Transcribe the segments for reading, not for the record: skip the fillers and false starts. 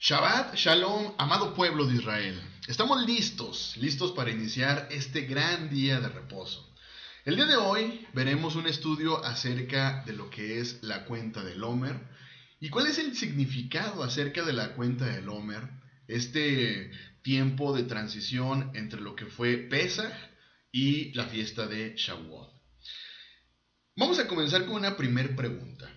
Shabbat Shalom, amado pueblo de Israel. Estamos listos para iniciar este gran día de reposo. El día de hoy veremos un estudio acerca de lo que es la cuenta del Omer y cuál es el significado acerca de la cuenta del Omer, este tiempo de transición entre lo que fue Pesaj y la fiesta de Shavuot. Vamos a comenzar con una primer pregunta.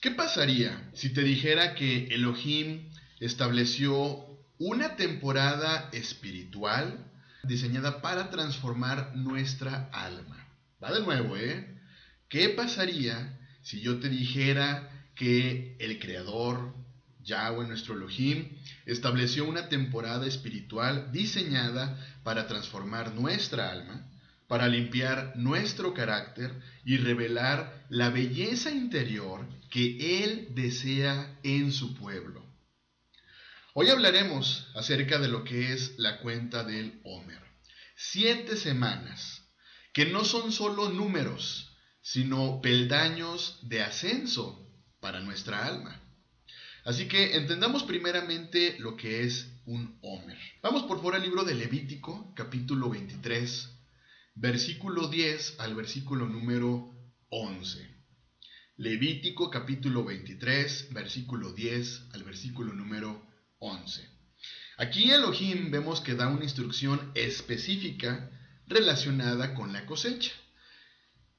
¿Qué pasaría si te dijera que Elohim estableció una temporada espiritual diseñada para transformar nuestra alma? Va de nuevo, ¿eh? ¿Qué pasaría si yo te dijera que el Creador, Yahweh, nuestro Elohim, estableció una temporada espiritual diseñada para transformar nuestra alma, para limpiar nuestro carácter y revelar la belleza interior que Él desea en su pueblo? Hoy hablaremos acerca de lo que es la cuenta del Omer. 7 semanas, que no son solo números, sino peldaños de ascenso para nuestra alma. Así que entendamos primeramente lo que es un Omer. Vamos por favor al libro de Levítico, capítulo 23, versículo 10 al versículo número 11. Levítico capítulo 23, versículo 10 al versículo número 11. Aquí Elohim vemos que da una instrucción específica relacionada con la cosecha.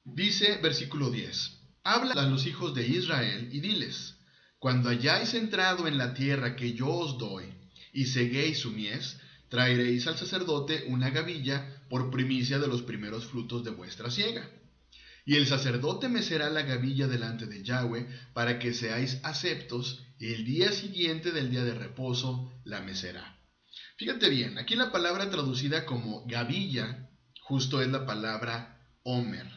Dice versículo 10: habla a los hijos de Israel y diles: cuando hayáis entrado en la tierra que yo os doy y seguéis su mies, traeréis al sacerdote una gavilla por primicia de los primeros frutos de vuestra siega. Y el sacerdote mecerá la gavilla delante de Yahweh para que seáis aceptos, y el día siguiente del día de reposo la mecerá. Fíjate bien, aquí la palabra traducida como gavilla justo es la palabra Omer.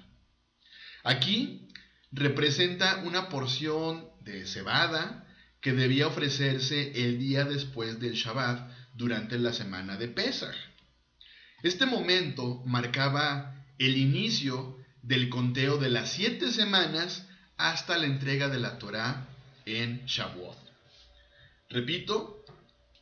Aquí representa una porción de cebada que debía ofrecerse el día después del Shabbat durante la semana de Pesaj. Este momento marcaba el inicio del conteo de las 7 semanas hasta la entrega de la Torá en Shavuot. Repito,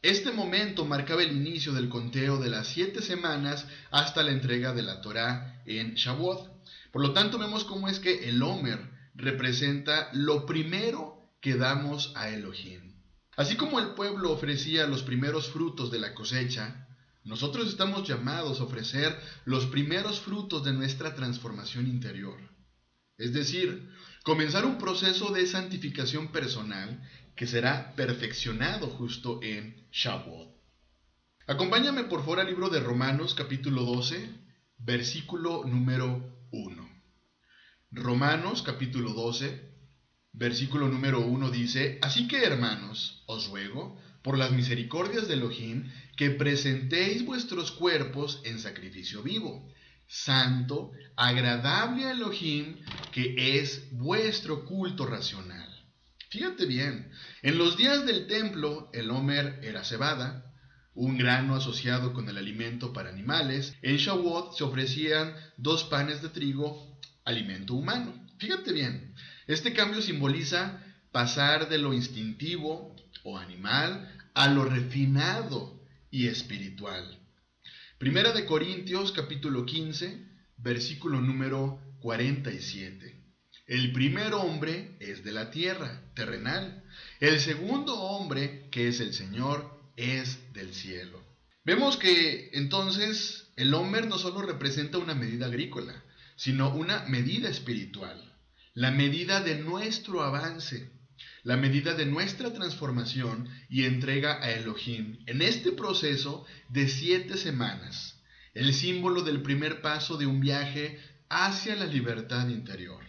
este momento marcaba el inicio del conteo de las 7 semanas hasta la entrega de la Torá en Shavuot. Por lo tanto, vemos cómo es que el Omer representa lo primero que damos a Elohim. Así como el pueblo ofrecía los primeros frutos de la cosecha, nosotros estamos llamados a ofrecer los primeros frutos de nuestra transformación interior. Es decir, comenzar un proceso de santificación personal que será perfeccionado justo en Shavuot. Acompáñame por favor al libro de Romanos capítulo 12, versículo número 1. Romanos capítulo 12, versículo número 1 dice: así que, hermanos, os ruego, por las misericordias de Elohim, que presentéis vuestros cuerpos en sacrificio vivo, santo, agradable a Elohim, que es vuestro culto racional. Fíjate bien, en los días del templo el Omer era cebada, un grano asociado con el alimento para animales. En Shavuot se ofrecían 2 panes de trigo, alimento humano. Fíjate bien, este cambio simboliza pasar de lo instintivo o animal a lo refinado y espiritual. Primera de Corintios capítulo 15, versículo número 47. El primer hombre es de la tierra, terrenal. El segundo hombre, que es el Señor, es del cielo. Vemos que entonces el Omer no solo representa una medida agrícola, sino una medida espiritual, la medida de nuestro avance, la medida de nuestra transformación y entrega a Elohim en este proceso de 7 semanas, el símbolo del primer paso de un viaje hacia la libertad interior.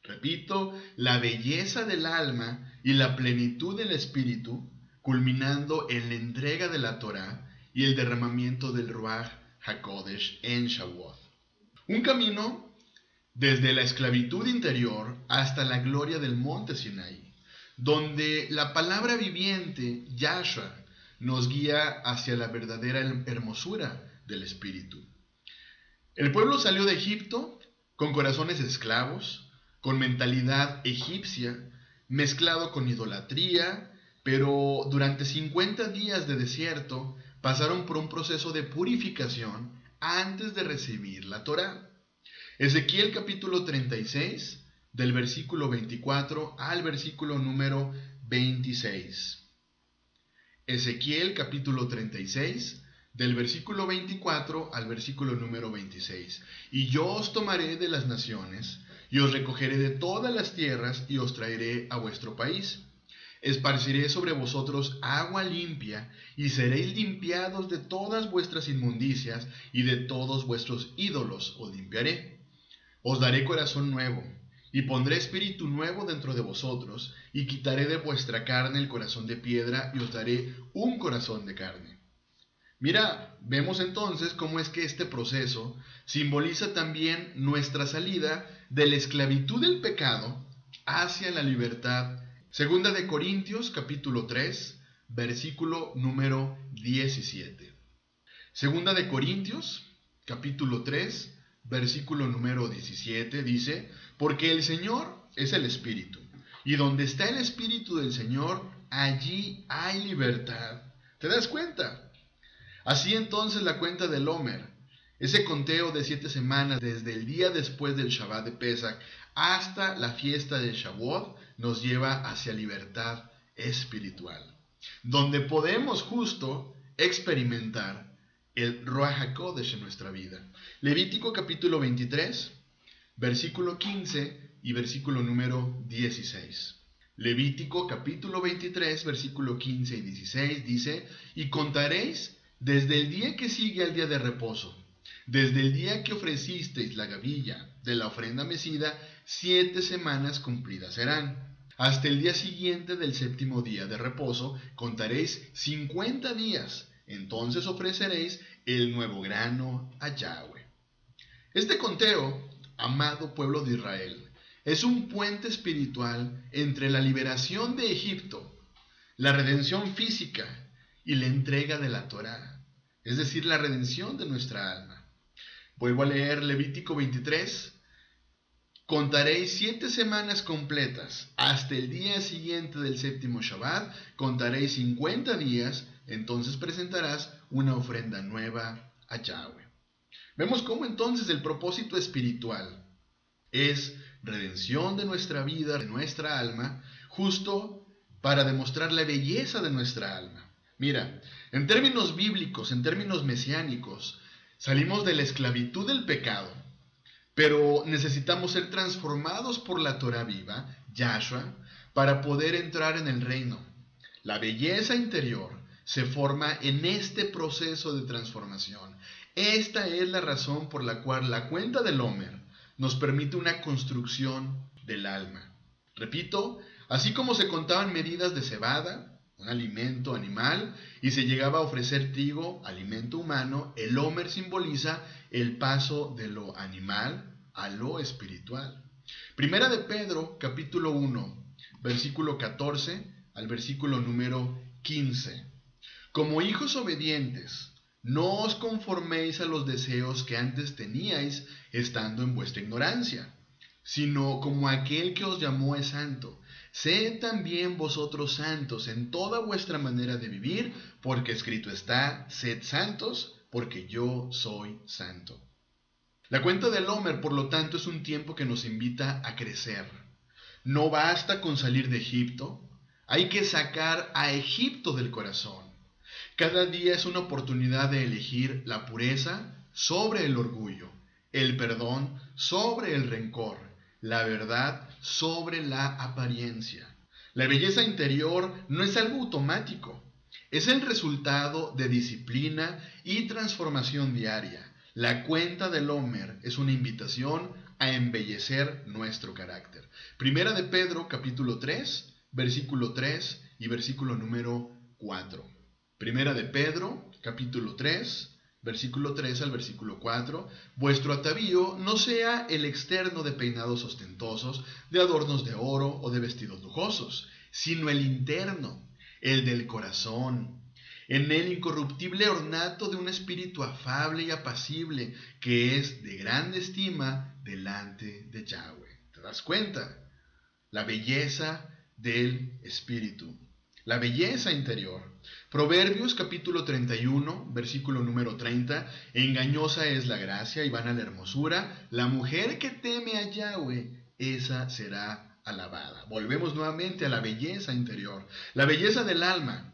Repito, la belleza del alma y la plenitud del espíritu, culminando en la entrega de la Torá y el derramamiento del Ruach HaKodesh en Shavuot. Un camino desde la esclavitud interior hasta la gloria del monte Sinaí, donde la palabra viviente, Yahshua, nos guía hacia la verdadera hermosura del espíritu. El pueblo salió de Egipto con corazones esclavos, con mentalidad egipcia, mezclado con idolatría, pero durante 50 días de desierto pasaron por un proceso de purificación antes de recibir la Torá. Ezequiel capítulo 36, del versículo 24 al versículo número 26. Ezequiel capítulo 36, del versículo 24 al versículo número 26. Y yo os tomaré de las naciones, y os recogeré de todas las tierras, y os traeré a vuestro país. Esparciré sobre vosotros agua limpia, y seréis limpiados de todas vuestras inmundicias, y de todos vuestros ídolos os limpiaré. Os daré corazón nuevo, y pondré espíritu nuevo dentro de vosotros, y quitaré de vuestra carne el corazón de piedra, y os daré un corazón de carne. Mira, vemos entonces cómo es que este proceso simboliza también nuestra salida de la esclavitud del pecado hacia la libertad. Segunda de Corintios capítulo 3, versículo número 17. Segunda de Corintios capítulo 3, versículo número 17 dice: porque el Señor es el Espíritu, y donde está el Espíritu del Señor, allí hay libertad. ¿Te das cuenta? Así entonces la cuenta del Omer, ese conteo de 7 semanas desde el día después del Shabbat de Pesach hasta la fiesta de Shavuot, nos lleva hacia libertad espiritual, donde podemos justo experimentar el Ruach HaKodesh en nuestra vida. Levítico capítulo 23, versículo 15 y versículo número 16. Levítico capítulo 23, versículo 15 y 16 dice: y contaréis desde el día que sigue al día de reposo, desde el día que ofrecisteis la gavilla de la ofrenda mecida, 7 semanas cumplidas serán. Hasta el día siguiente del 7º día de reposo contaréis 50 días, entonces ofreceréis el nuevo grano a Yahweh. Este conteo, amado pueblo de Israel, es un puente espiritual entre la liberación de Egipto, la redención física y la entrega de la Torá, es decir, la redención de nuestra alma. Vuelvo a leer Levítico 23. Contaréis 7 semanas completas, hasta el día siguiente del 7º Shabbat, contaréis 50 días, entonces presentarás una ofrenda nueva a Yahweh. Vemos cómo entonces el propósito espiritual es redención de nuestra vida, de nuestra alma, justo para demostrar la belleza de nuestra alma. Mira, en términos bíblicos, en términos mesiánicos, salimos de la esclavitud del pecado, pero necesitamos ser transformados por la Torah viva, Yahshua, para poder entrar en el reino. La belleza interior se forma en este proceso de transformación. Esta es la razón por la cual la cuenta del Omer nos permite una construcción del alma. Repito, así como se contaban medidas de cebada, un alimento animal, y se llegaba a ofrecer trigo, alimento humano, el Omer simboliza el paso de lo animal a lo espiritual. Primera de Pedro, capítulo 1, versículo 14 al versículo número 15. Como hijos obedientes, no os conforméis a los deseos que antes teníais estando en vuestra ignorancia, sino como aquel que os llamó es santo. Sed también vosotros santos en toda vuestra manera de vivir, porque escrito está: sed santos, porque yo soy santo. La cuenta del Omer, por lo tanto, es un tiempo que nos invita a crecer. No basta con salir de Egipto, hay que sacar a Egipto del corazón. Cada día es una oportunidad de elegir la pureza sobre el orgullo, el perdón sobre el rencor, la verdad sobre la apariencia. La belleza interior no es algo automático, es el resultado de disciplina y transformación diaria. La cuenta del Omer es una invitación a embellecer nuestro carácter. Primera de Pedro, capítulo 3, versículo 3 y versículo número 4. Primera de Pedro, capítulo 3, versículo 3 al versículo 4. Vuestro atavío no sea el externo de peinados ostentosos, de adornos de oro o de vestidos lujosos, sino el interno, el del corazón, en el incorruptible ornato de un espíritu afable y apacible, que es de grande estima delante de Yahweh. ¿Te das cuenta? La belleza del espíritu. la belleza interior. Proverbios capítulo 31, versículo número 30, engañosa es la gracia y vana la hermosura, la mujer que teme a Yahweh, esa será alabada. Volvemos nuevamente a la belleza interior, la belleza del alma.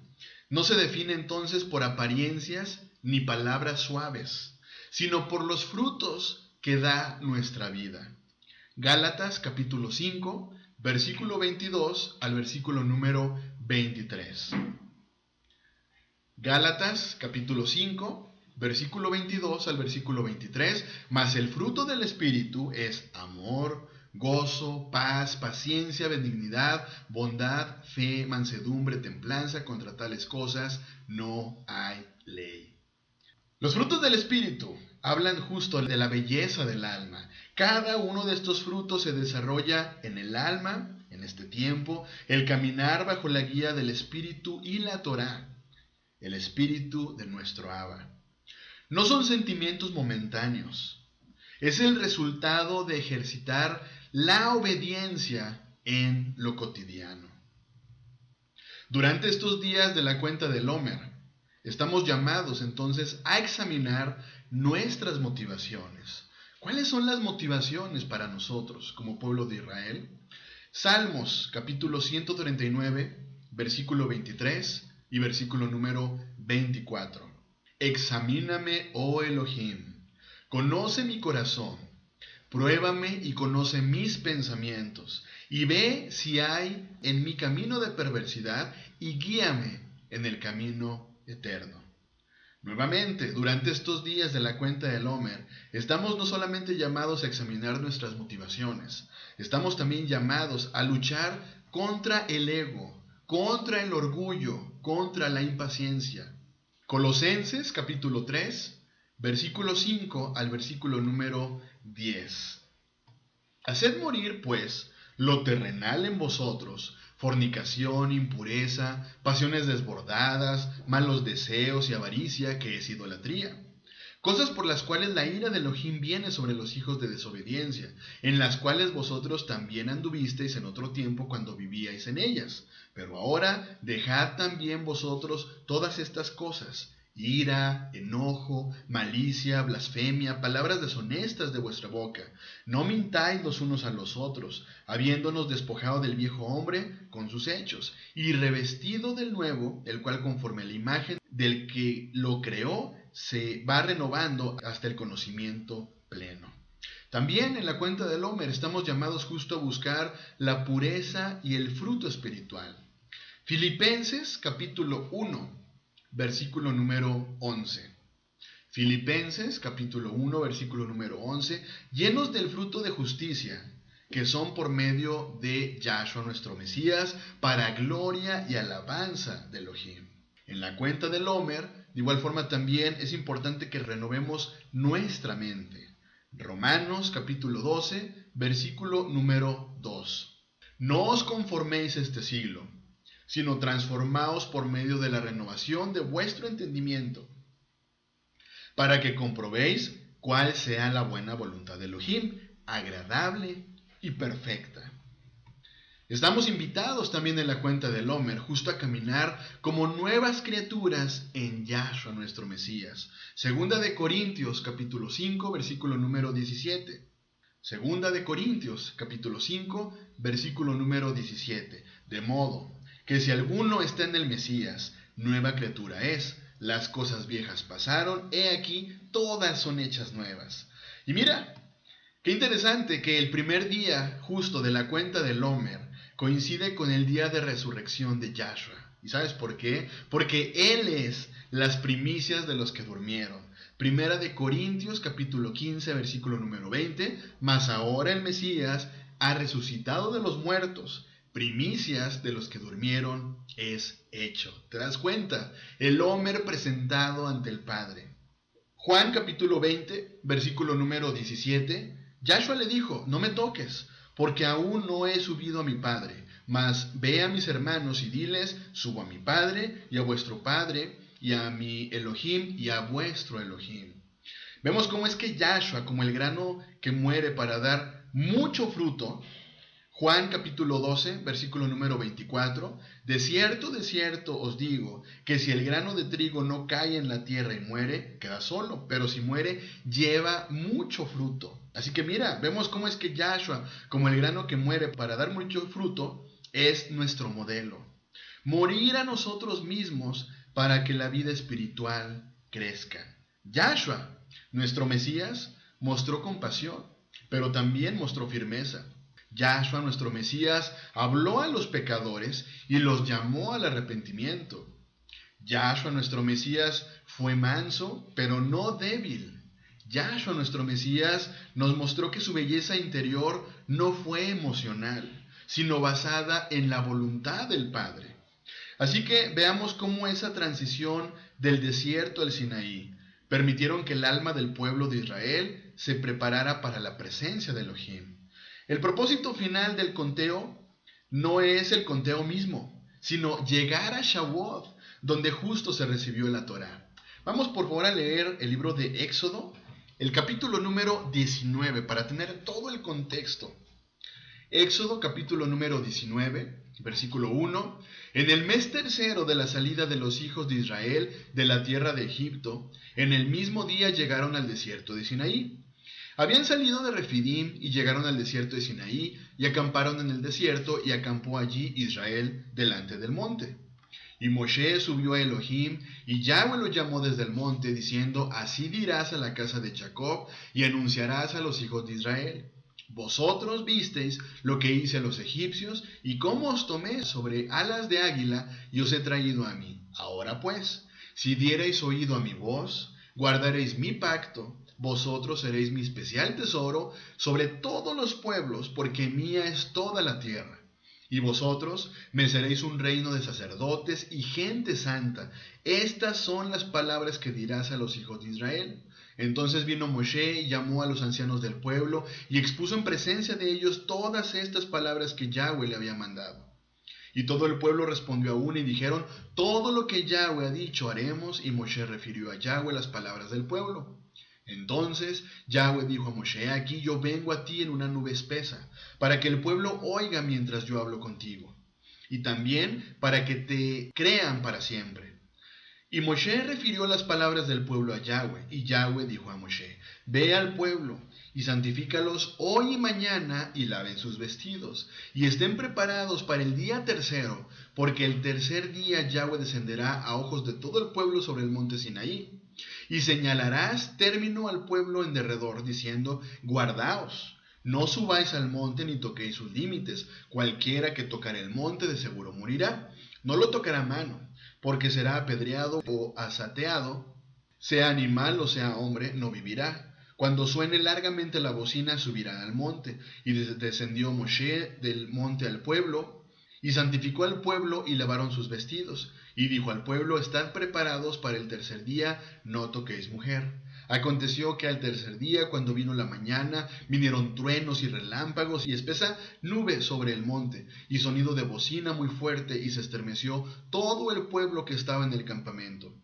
No se define entonces por apariencias ni palabras suaves, sino por los frutos que da nuestra vida. Gálatas capítulo 5, versículo 22 al versículo número 23. Gálatas capítulo 5, versículo 22 al versículo 23. Mas el fruto del Espíritu es amor, gozo, paz, paciencia, benignidad, bondad, fe, mansedumbre, templanza. Contra tales cosas no hay ley. Los frutos del Espíritu hablan justo de la belleza del alma. Cada uno de estos frutos se desarrolla en el alma, en este tiempo, el caminar bajo la guía del Espíritu y la Torá, el Espíritu de nuestro Abba. No son sentimientos momentáneos, es el resultado de ejercitar la obediencia en lo cotidiano. Durante estos días de la cuenta del Omer, estamos llamados entonces a examinar nuestras motivaciones. ¿Cuáles son las motivaciones para nosotros como pueblo de Israel? Salmos capítulo 139, versículo 23 y versículo número 24. Examíname, oh Elohim, conoce mi corazón, pruébame y conoce mis pensamientos, y ve si hay en mi camino de perversidad, y guíame en el camino eterno. Nuevamente, durante estos días de la cuenta del Omer, estamos no solamente llamados a examinar nuestras motivaciones, estamos también llamados a luchar contra el ego, contra el orgullo, contra la impaciencia. Colosenses capítulo 3, versículo 5 al versículo número 10. Haced morir, pues, lo terrenal en vosotros, fornicación, impureza, pasiones desbordadas, malos deseos y avaricia, que es idolatría. Cosas por las cuales la ira de Elohim viene sobre los hijos de desobediencia, en las cuales vosotros también anduvisteis en otro tiempo cuando vivíais en ellas. Pero ahora dejad también vosotros todas estas cosas: ira, enojo, malicia, blasfemia, palabras deshonestas de vuestra boca. No mintáis los unos a los otros, habiéndonos despojado del viejo hombre con sus hechos, y revestido del nuevo, el cual conforme a la imagen del que lo creó, se va renovando hasta el conocimiento pleno. También en la cuenta del Omer estamos llamados justo a buscar la pureza y el fruto espiritual. Filipenses capítulo 1, versículo número 11. Filipenses capítulo 1, versículo número 11, llenos del fruto de justicia, que son por medio de Yahshua nuestro Mesías, para gloria y alabanza de Elohim. En la cuenta del Omer, de igual forma también es importante que renovemos nuestra mente. Romanos capítulo 12, versículo número 2. No os conforméis a este siglo, sino transformaos por medio de la renovación de vuestro entendimiento, para que comprobéis cuál sea la buena voluntad de Elohim, agradable y perfecta. Estamos invitados también en la cuenta del Omer justo a caminar como nuevas criaturas en Yahshua nuestro Mesías. Segunda de Corintios capítulo 5 versículo número 17. Segunda de Corintios capítulo 5 versículo número 17. De modo que si alguno está en el Mesías, nueva criatura es. Las cosas viejas pasaron, he aquí, todas son hechas nuevas. Y mira, qué interesante que el primer día justo de la cuenta del Omer coincide con el día de resurrección de Yahshua. ¿Y sabes por qué? Porque Él es las primicias de los que durmieron. Primera de Corintios capítulo 15 versículo número 20. Mas ahora el Mesías ha resucitado de los muertos, primicias de los que durmieron es hecho. ¿Te das cuenta? El Omer presentado ante el Padre. Juan capítulo 20 versículo número 17. Yahshua le dijo: no me toques, porque aún no he subido a mi Padre, mas ve a mis hermanos y diles: subo a mi Padre y a vuestro Padre, y a mi Elohim y a vuestro Elohim. Vemos cómo es que Yahshua, como el grano que muere para dar mucho fruto, Juan capítulo 12, versículo número 24. De cierto os digo, que si el grano de trigo no cae en la tierra y muere, queda solo, pero si muere, lleva mucho fruto. Así que mira, vemos cómo es que Yahshua, como el grano que muere para dar mucho fruto, es nuestro modelo. Morir a nosotros mismos para que la vida espiritual crezca. Yahshua, nuestro Mesías, mostró compasión, pero también mostró firmeza. Yahshua, nuestro Mesías, habló a los pecadores y los llamó al arrepentimiento. Yahshua, nuestro Mesías, fue manso, pero no débil. Yahshua, nuestro Mesías, nos mostró que su belleza interior no fue emocional, sino basada en la voluntad del Padre. Así que veamos cómo esa transición del desierto al Sinaí permitieron que el alma del pueblo de Israel se preparara para la presencia de Elohim. El propósito final del conteo no es el conteo mismo, sino llegar a Shavuot, donde justo se recibió la Torá. Vamos por favor a leer el libro de Éxodo, el capítulo número 19, para tener todo el contexto. Éxodo capítulo número 19, versículo 1. En el mes tercero de la salida de los hijos de Israel de la tierra de Egipto, en el mismo día llegaron al desierto de Sinaí. Habían salido de Refidim y llegaron al desierto de Sinaí y acamparon en el desierto y acampó allí Israel delante del monte. Y Moshe subió a Elohim y Yahweh lo llamó desde el monte diciendo: así dirás a la casa de Jacob y anunciarás a los hijos de Israel: vosotros visteis lo que hice a los egipcios y cómo os tomé sobre alas de águila y os he traído a mí. Ahora pues, si diereis oído a mi voz, guardaréis mi pacto, vosotros seréis mi especial tesoro sobre todos los pueblos, porque mía es toda la tierra. Y vosotros me seréis un reino de sacerdotes y gente santa. Estas son las palabras que dirás a los hijos de Israel. Entonces vino Moshe y llamó a los ancianos del pueblo y expuso en presencia de ellos todas estas palabras que Yahweh le había mandado. Y todo el pueblo respondió a una y dijeron: todo lo que Yahweh ha dicho haremos. Y Moshe refirió a Yahweh las palabras del pueblo. Entonces Yahweh dijo a Moshe: aquí yo vengo a ti en una nube espesa, para que el pueblo oiga mientras yo hablo contigo, y también para que te crean para siempre. Y Moshe refirió las palabras del pueblo a Yahweh, y Yahweh dijo a Moshe: ve al pueblo y santifícalos hoy y mañana, y laven sus vestidos, y estén preparados para el día tercero, porque el tercer día Yahweh descenderá a ojos de todo el pueblo sobre el monte Sinaí. Y señalarás término al pueblo en derredor, diciendo: guardaos, no subáis al monte ni toquéis sus límites. Cualquiera que tocare el monte de seguro morirá. No lo tocará mano, porque será apedreado o azateado. Sea animal o sea hombre, no vivirá. Cuando suene largamente la bocina, subirá al monte. Y descendió Moshe del monte al pueblo, y santificó al pueblo, y lavaron sus vestidos. Y dijo al pueblo: estad preparados para el tercer día, no toquéis mujer. Aconteció que al tercer día, cuando vino la mañana, vinieron truenos y relámpagos y espesa nube sobre el monte, y sonido de bocina muy fuerte, y se estremeció todo el pueblo que estaba en el campamento.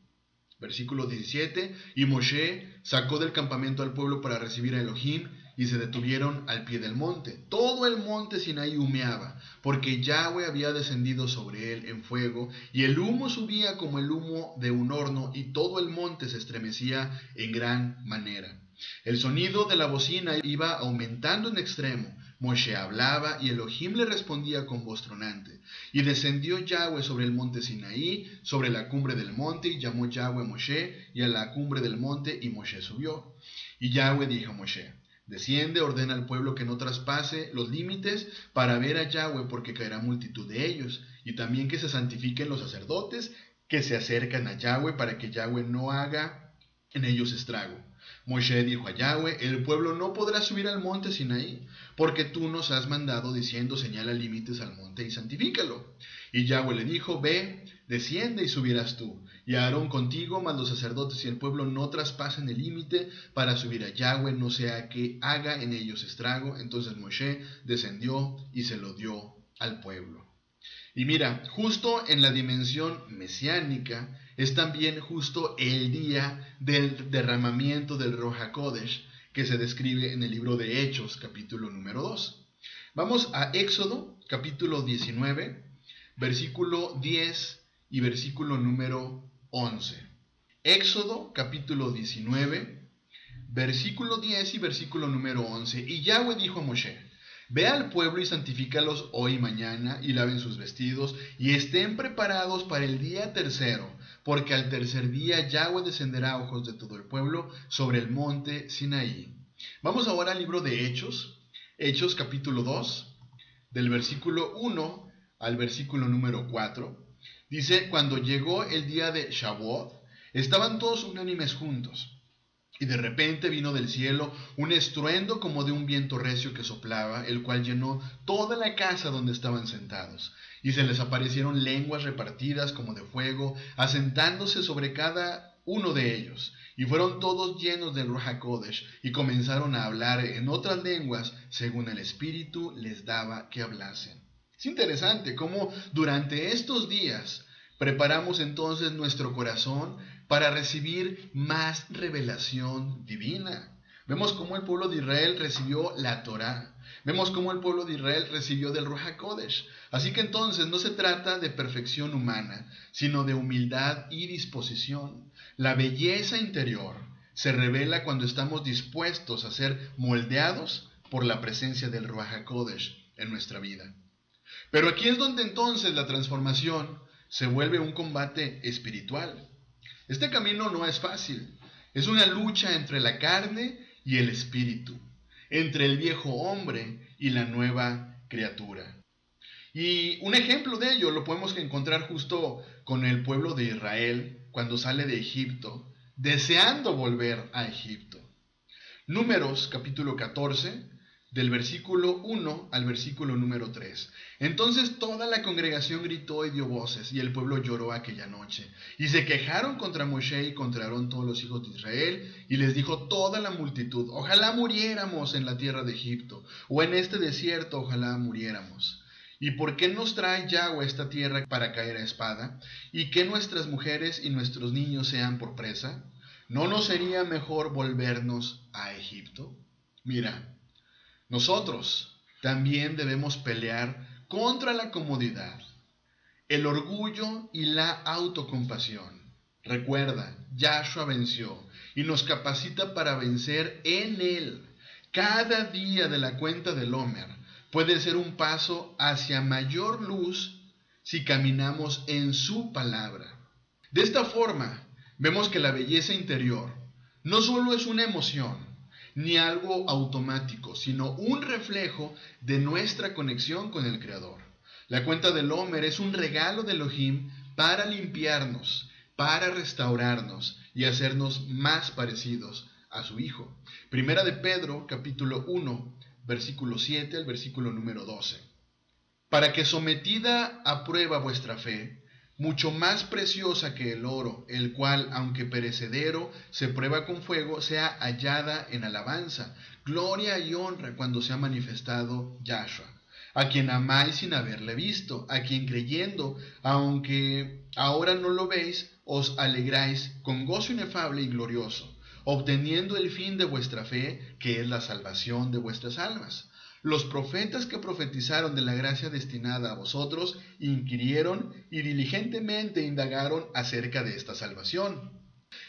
Versículo 17. Y Moshe sacó del campamento al pueblo para recibir a Elohim, y se detuvieron al pie del monte. Todo el monte Sinaí humeaba, porque Yahweh había descendido sobre él en fuego, y el humo subía como el humo de un horno, y todo el monte se estremecía en gran manera. El sonido de la bocina iba aumentando en extremo. Moshe hablaba y Elohim le respondía con voz tronante. Y descendió Yahweh sobre el monte Sinaí, sobre la cumbre del monte, y llamó Yahweh a Moshe y a la cumbre del monte, y Moshe subió. Y Yahweh dijo a Moshe: desciende, ordena al pueblo que no traspase los límites para ver a Yahweh, porque caerá multitud de ellos, y también que se santifiquen los sacerdotes que se acercan a Yahweh, para que Yahweh no haga en ellos estrago. Moshe dijo a Yahweh: el pueblo no podrá subir al monte Sinaí, porque tú nos has mandado diciendo: señala límites al monte y santifícalo. Y Yahweh le dijo: ve, desciende y subirás tú, y Aarón contigo, mas los sacerdotes y el pueblo no traspasen el límite para subir a Yahweh, no sea que haga en ellos estrago. Entonces Moshe descendió y se lo dio al pueblo. Y mira, justo en la dimensión mesiánica es también justo el día del derramamiento del Ruach HaKodesh, que se describe en el libro de Hechos, capítulo número 2. Vamos a Éxodo, capítulo 19, versículo 10 y versículo número 11. Éxodo, capítulo 19, versículo 10 y versículo número 11. Y Yahweh dijo a Moshe: Ve al pueblo y santifícalos hoy y mañana, y laven sus vestidos, y estén preparados para el día tercero, porque al tercer día Yahweh descenderá a ojos de todo el pueblo sobre el monte Sinaí. Vamos ahora al libro de Hechos, Hechos capítulo 2, del versículo 1 al versículo número 4. Dice: Cuando llegó el día de Shavuot, estaban todos unánimes juntos. Y de repente vino del cielo un estruendo como de un viento recio que soplaba, el cual llenó toda la casa donde estaban sentados. Y se les aparecieron lenguas repartidas como de fuego, asentándose sobre cada uno de ellos. Y fueron todos llenos del Ruach HaKodesh, y comenzaron a hablar en otras lenguas, según el Espíritu les daba que hablasen. Es interesante cómo durante estos días preparamos entonces nuestro corazón para recibir más revelación divina. Vemos cómo el pueblo de Israel recibió la Torá. Vemos cómo el pueblo de Israel recibió del Ruach HaKodesh. Así que entonces no se trata de perfección humana, sino de humildad y disposición. La belleza interior se revela cuando estamos dispuestos a ser moldeados por la presencia del Ruach HaKodesh en nuestra vida. Pero aquí es donde entonces la transformación se vuelve un combate espiritual. Este camino no es fácil. Es una lucha entre la carne y el espíritu, entre el viejo hombre y la nueva criatura. Y un ejemplo de ello lo podemos encontrar justo con el pueblo de Israel cuando sale de Egipto, deseando volver a Egipto. Números capítulo 14, del versículo 1 al versículo número 3. Entonces toda la congregación gritó y dio voces, y el pueblo lloró aquella noche. Y se quejaron contra Moshe y contra Aarón todos los hijos de Israel, y les dijo toda la multitud: ojalá muriéramos en la tierra de Egipto, o en este desierto ojalá muriéramos. ¿Y por qué nos trae Yahweh esta tierra para caer a espada? ¿Y que nuestras mujeres y nuestros niños sean por presa? ¿No nos sería mejor volvernos a Egipto? Mira, nosotros también debemos pelear contra la comodidad, el orgullo y la autocompasión. Recuerda, Yahshua venció y nos capacita para vencer en Él. Cada día de la cuenta del Homer puede ser un paso hacia mayor luz si caminamos en su palabra. De esta forma, vemos que la belleza interior no solo es una emoción, ni algo automático, sino un reflejo de nuestra conexión con el Creador. La cuenta del Homer es un regalo de Elohim para limpiarnos, para restaurarnos y hacernos más parecidos a su Hijo. Primera de Pedro, capítulo 1, versículo 7 al versículo número 12. Para que sometida a prueba vuestra fe, mucho más preciosa que el oro, el cual, aunque perecedero, se prueba con fuego, sea hallada en alabanza, gloria y honra cuando sea manifestado Yahshua, a quien amáis sin haberle visto, a quien creyendo, aunque ahora no lo veis, os alegráis con gozo inefable y glorioso, obteniendo el fin de vuestra fe, que es la salvación de vuestras almas. Los profetas que profetizaron de la gracia destinada a vosotros inquirieron y diligentemente indagaron acerca de esta salvación,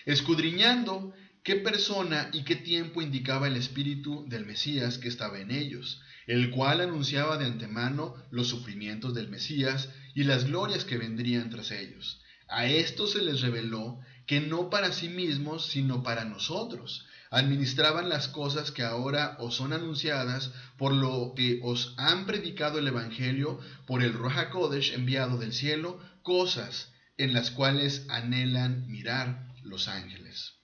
escudriñando qué persona y qué tiempo indicaba el espíritu del Mesías que estaba en ellos, el cual anunciaba de antemano los sufrimientos del Mesías y las glorias que vendrían tras ellos. A esto se les reveló que no para sí mismos, sino para nosotros, administraban las cosas que ahora os son anunciadas, por lo que os han predicado el Evangelio por el Ruach HaKodesh enviado del cielo, cosas en las cuales anhelan mirar los ángeles.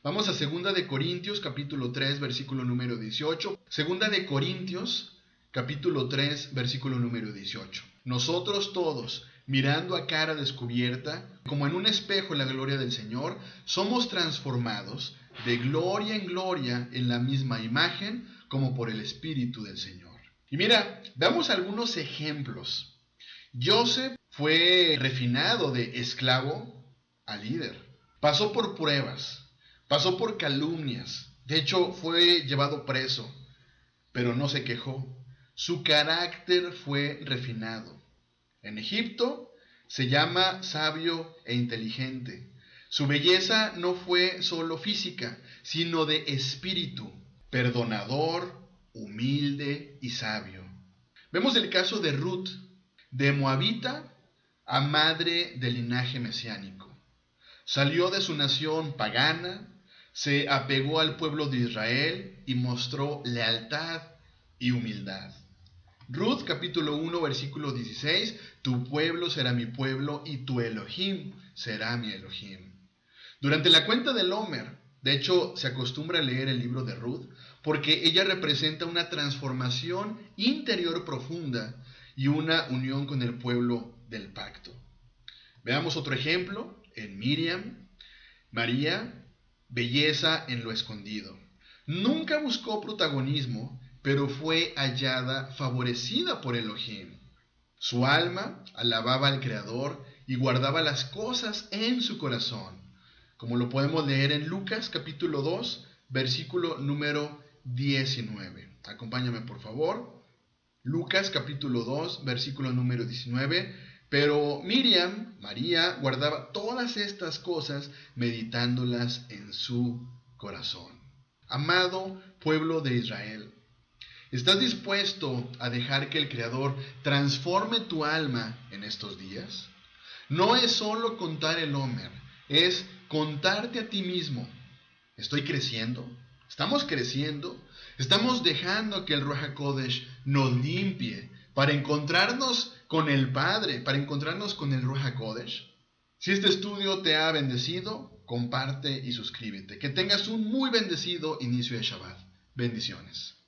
Vamos a 2 de Corintios, capítulo 3, versículo número 18. 2 de Corintios, capítulo 3, versículo número 18. Nosotros todos, mirando a cara descubierta, como en un espejo la gloria del Señor, somos transformados de gloria en gloria en la misma imagen, como por el Espíritu del Señor. Y mira, damos algunos ejemplos. Joseph fue refinado de esclavo a líder. Pasó por pruebas, pasó por calumnias. De hecho, fue llevado preso, pero no se quejó. su carácter fue refinado. En Egipto se llama sabio e inteligente. Su belleza no fue solo física, sino de espíritu, perdonador, humilde y sabio. Vemos el caso de Ruth, de moabita a madre del linaje mesiánico. Salió de su nación pagana, se apegó al pueblo de Israel y mostró lealtad y humildad. Ruth capítulo 1 versículo 16, tu pueblo será mi pueblo y tu Elohim será mi Elohim. Durante la cuenta del Homer, de hecho se acostumbra a leer el libro de Ruth porque ella representa una transformación interior profunda y una unión con el pueblo del pacto. Veamos otro ejemplo en Miriam. María, belleza en lo escondido. Nunca buscó protagonismo, pero fue hallada favorecida por Elohim. Su alma alababa al Creador y guardaba las cosas en su corazón, como lo podemos leer en Lucas capítulo 2, versículo número 19. Acompáñame por favor. Lucas capítulo 2, versículo número 19. Pero Miriam, María, guardaba todas estas cosas meditándolas en su corazón. Amado pueblo de Israel, ¿estás dispuesto a dejar que el Creador transforme tu alma en estos días? No es solo contar el Homer, es contarte a ti mismo. ¿Estoy creciendo? ¿Estamos creciendo? ¿Estamos dejando que el Ruach HaKodesh nos limpie para encontrarnos con el Padre, para encontrarnos con el Ruach HaKodesh? Si este estudio te ha bendecido, comparte y suscríbete. Que tengas un muy bendecido inicio de Shabbat. Bendiciones.